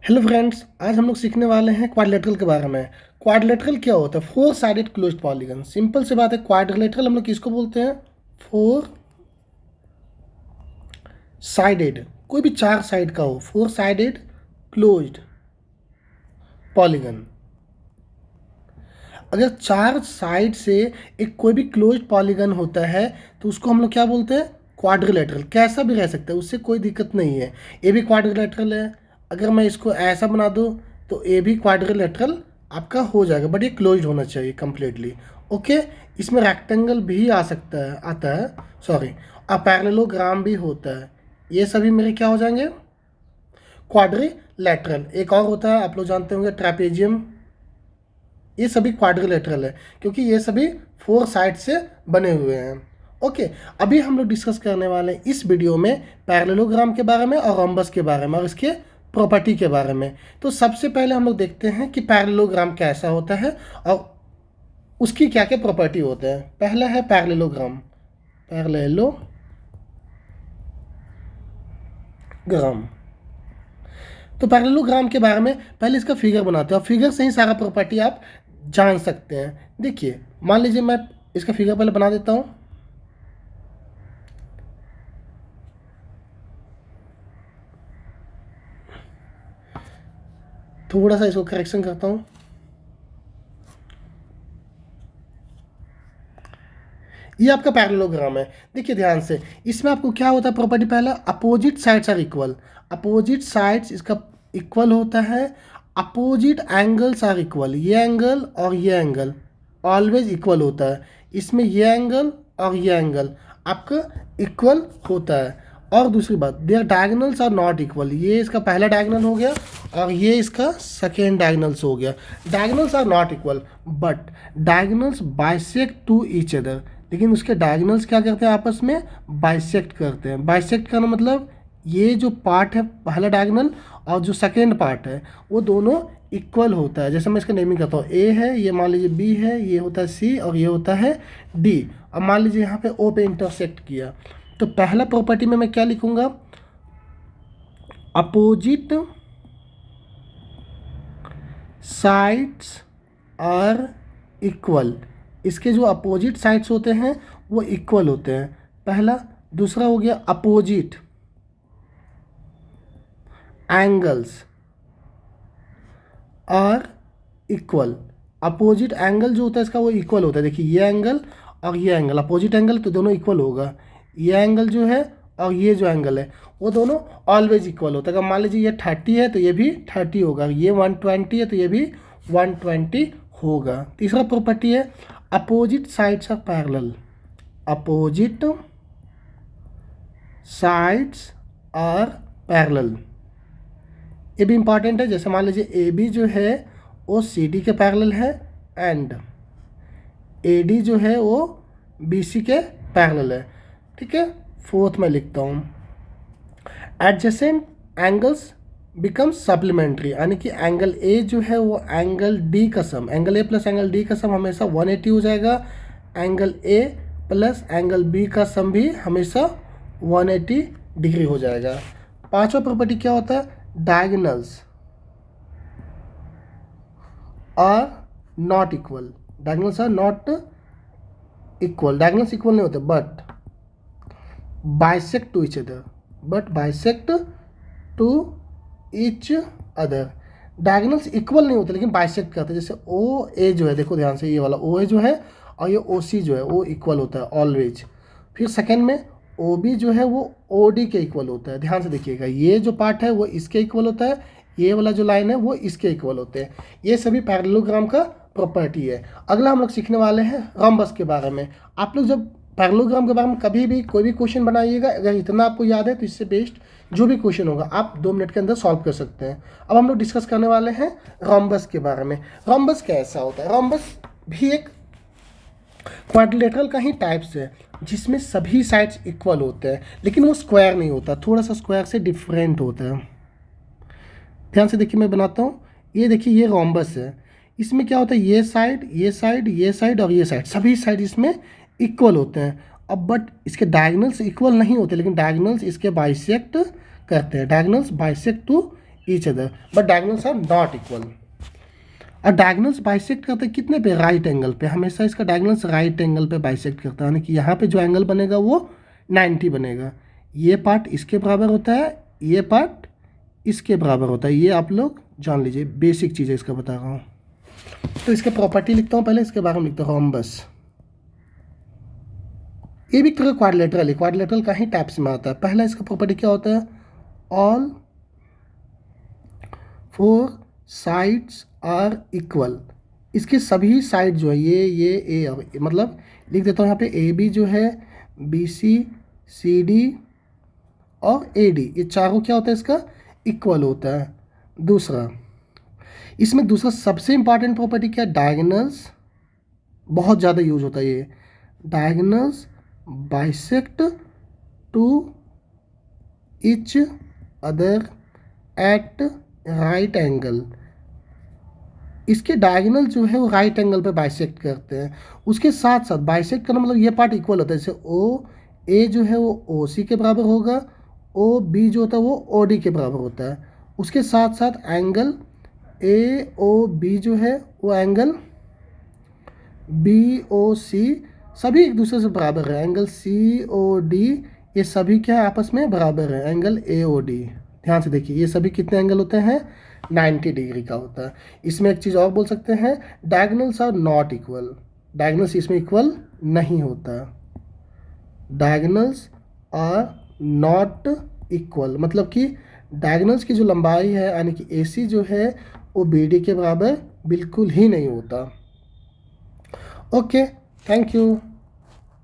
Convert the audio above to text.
Hello friends, आज हम लोग सीखने वाले हैं क्वाड्रिलेटरल के बारे में। क्वाड्रिलेटरल क्या होता है? Four sided closed polygon. Simple सी बात है, क्वाड्रिलेटरल हम लोग किसको बोलते हैं? फोर साइडेड, कोई भी चार साइड का हो, फोर साइडेड क्लोज्ड पॉलीगन। अगर चार साइड से एक कोई भी क्लोज्ड पॉलीगन होता है तो उसको हम लोग क्या बोलते हैं? क्वाड्रिलेटरल। कैसा भी रह सकता है, उससे कोई दिक्कत नहीं है। ये भी क्वाड्रिलेटरल है। अगर मैं इसको ऐसा बना दूँ तो ये भी क्वाड्रिलेटरल आपका हो जाएगा, बट ये क्लोज्ड होना चाहिए कम्प्लीटली। ओके। इसमें रेक्टेंगल भी आ सकता है, आता है, सॉरी, और पैरेललोग्राम भी होता है। ये सभी मेरे क्या हो जाएंगे? क्वाड्रिलेटरल। एक और होता है, आप लोग जानते होंगे, ट्रेपेजियम। ये सभी क्वाड्रिलेटरल है क्योंकि ये सभी फोर साइड से बने हुए हैं। ओके। अभी हम लोग डिस्कस करने वाले हैं इस वीडियो में पैरेललोग्राम के बारे में और रोम्बस के बारे में और इसके प्रॉपर्टी के बारे में। तो सबसे पहले हम लोग देखते हैं कि पैरेललोग्राम कैसा होता है और उसकी क्या क्या प्रॉपर्टी होते हैं। पहला है पैरेललोग्राम। पैरेललोग्राम। तो पैरेललोग्राम के बारे में पहले इसका फिगर बनाते हैं और फिगर से ही सारा प्रॉपर्टी आप जान सकते हैं। देखिए, मान लीजिए मैं इसका फिगर पहले बना देता हूँ। थोड़ा सा इसको करेक्शन करता हूँ। ये आपका पैरेललोग्राम है। देखिए ध्यान से, इसमें आपको क्या होता है प्रॉपर्टी? पहला, opposite sides are equal. Opposite sides इसका इक्वल होता है। Opposite angles are equal. ये एंगल और ये एंगल ऑलवेज इक्वल होता है। इसमें ये एंगल और ये एंगल आपका इक्वल होता है। और दूसरी बात, their diagonals are not equal. ये इसका पहला डायगोनल हो गया और ये इसका सेकेंड डायगोनल्स हो गया। Diagonals are not equal but diagonals bisect to each other. लेकिन उसके डायगोनल्स क्या करते हैं? आपस में बाइसेक्ट करते हैं। बाइसेक्ट करना मतलब ये जो पार्ट है पहला डायगोनल और जो सेकेंड पार्ट है वो दोनों इक्वल होता है। जैसे मैं इसका नेमिंग करता हूँ, ए है, ये मान लीजिए बी है, ये होता है सी और ये होता है डी। अब मान लीजिए यहाँ पे ओ पे इंटरसेक्ट किया तो पहला प्रॉपर्टी में मैं क्या लिखूंगा? Opposite sides are equal. इसके जो अपोजिट साइड्स होते हैं वो इक्वल होते हैं, पहला। दूसरा हो गया opposite angles are equal. Opposite angle जो होता है इसका वो इक्वल होता है। देखिए, ये एंगल और ये एंगल अपोजिट एंगल तो दोनों इक्वल होगा। ये एंगल जो है और ये जो एंगल है वो दोनों ऑलवेज इक्वल होता है। अगर मान लीजिए ये 30 है तो ये भी 30 होगा, ये 120 है तो ये भी 120 होगा। तीसरा प्रॉपर्टी है opposite sides are parallel. Opposite sides are parallel, ये भी इंपॉर्टेंट है। जैसे मान लीजिए ए बी जो है वो सी डी के पैरेलल है एंड ए डी जो है वो बी सी के पैरेलल है। ठीक है। फोर्थ में लिखता हूँ, एडजेसेंट एंगल्स बिकम सप्लीमेंट्री, यानी कि एंगल ए जो है वो एंगल डी का sum, angle A plus angle D का सम हमेशा 180 हो जाएगा। Angle A plus angle B का सम भी हमेशा 180 डिग्री हो जाएगा। पांचवा प्रॉपर्टी क्या होता है? Diagonals are not equal. Diagonals are not equal, diagonals equal नहीं होते but bisect to each other, but bisect to each other. Diagonals equal नहीं होते लेकिन बाइसेक्ट करते हैं। जैसे ओ ए जो है, देखो ध्यान से, ये वाला ओ ए जो है और ये ओ सी जो है वो इक्वल होता है ऑलवेज। फिर सेकेंड में ओ बी जो है वो ओ डी के इक्वल होता है। ध्यान से देखिएगा, ये जो पार्ट है वो इसके इक्वल होता है, ये वाला जो लाइन है वो इसके इक्वल होते हैं। ये सभी पैरेललोग्राम का प्रॉपर्टी है। अगला हम लोग सीखने वाले हैं रोम्बस के बारे में। आप लोग जब पैरेललोग्राम के बारे में कभी भी कोई भी क्वेश्चन बनाइएगा, अगर इतना आपको याद है तो इससे बेस्ट जो भी क्वेश्चन होगा आप 2 मिनट के अंदर सॉल्व कर सकते हैं। अब हम लोग डिस्कस करने वाले हैं रोम्बस के बारे में। रोम्बस कैसा होता है? रोम्बस भी एक क्वाड्रिलेटरल का ही टाइप्स है जिसमें सभी साइड्स इक्वल होते हैं, लेकिन वो स्क्वायर नहीं होता, थोड़ा सा स्क्वायर से डिफरेंट होता है। ध्यान से देखिए, मैं बनाता हूँ। ये देखिए, ये रोम्बस है। इसमें क्या होता है? ये साइड, ये साइड, ये साइड और ये साइड, सभी साइड इसमें इक्वल होते हैं। अब बट इसके डायगोनल्स इक्वल नहीं होते, लेकिन डायगोनल्स इसके बाइसेक्ट करते हैं। Diagonals bisect to each other, but diagonals are not equal. और डायगोनल्स बाइसेक्ट करते हैं कितने पे, राइट एंगल पे, हमेशा इसका डायगोनल्स राइट एंगल पे बाइसेक्ट करता है, यानी कि यहाँ पे जो एंगल बनेगा वो 90 बनेगा। ये पार्ट इसके बराबर होता है, ये पार्ट इसके बराबर होता है, ये आप लोग जान लीजिए, बेसिक चीज़ है इसका बता रहा हूँ। तो इसके प्रॉपर्टी लिखता हूँ पहले, इसके बारे में लिखता हूँ रोम्बस। ये भी एक तरह क्वाड्रिलेटरल है, क्वाड्रिलेटरल का ही टाइप्स में आता है। पहला इसका प्रॉपर्टी क्या होता है, ऑल 4 साइड्स आर इक्वल। इसके सभी साइड जो है ये ए, मतलब लिख देता हूँ यहाँ पे ए बी जो है, बी सी सी डी और ए डी, ये चारों क्या होता है इसका इक्वल होता है। दूसरा इसमें दूसरा सबसे इंपॉर्टेंट प्रॉपर्टी क्या है, डायगोनल्स, बहुत ज़्यादा यूज होता है ये, diagonals bisect to each other at right angle. इसके डायगोनल जो है वो राइट एंगल पे बाइसेक्ट करते हैं। उसके साथ साथ बाइसेक्ट करना मतलब ये पार्ट इक्वल होता है, जैसे ओ ए जो है वो ओ सी के बराबर होगा, ओ बी जो होता है वो ओ डी के बराबर होता है। उसके साथ साथ एंगल ए ओ बी जो है वो एंगल बी ओ सी सभी एक दूसरे से बराबर है। एंगल सी ओ डी ये सभी क्या है आपस में बराबर है, एंगल ए ओ डी। ध्यान से देखिए ये सभी कितने एंगल होते हैं, 90 डिग्री का होता है। इसमें एक चीज़ और बोल सकते हैं, diagonals are not equal, diagonals इसमें इक्वल नहीं होता। डायगोनल्स आर नॉट इक्वल मतलब कि डायगोनल्स की जो लंबाई है यानी कि AC जो है वो BD के बराबर बिल्कुल ही नहीं होता। Okay, thank you.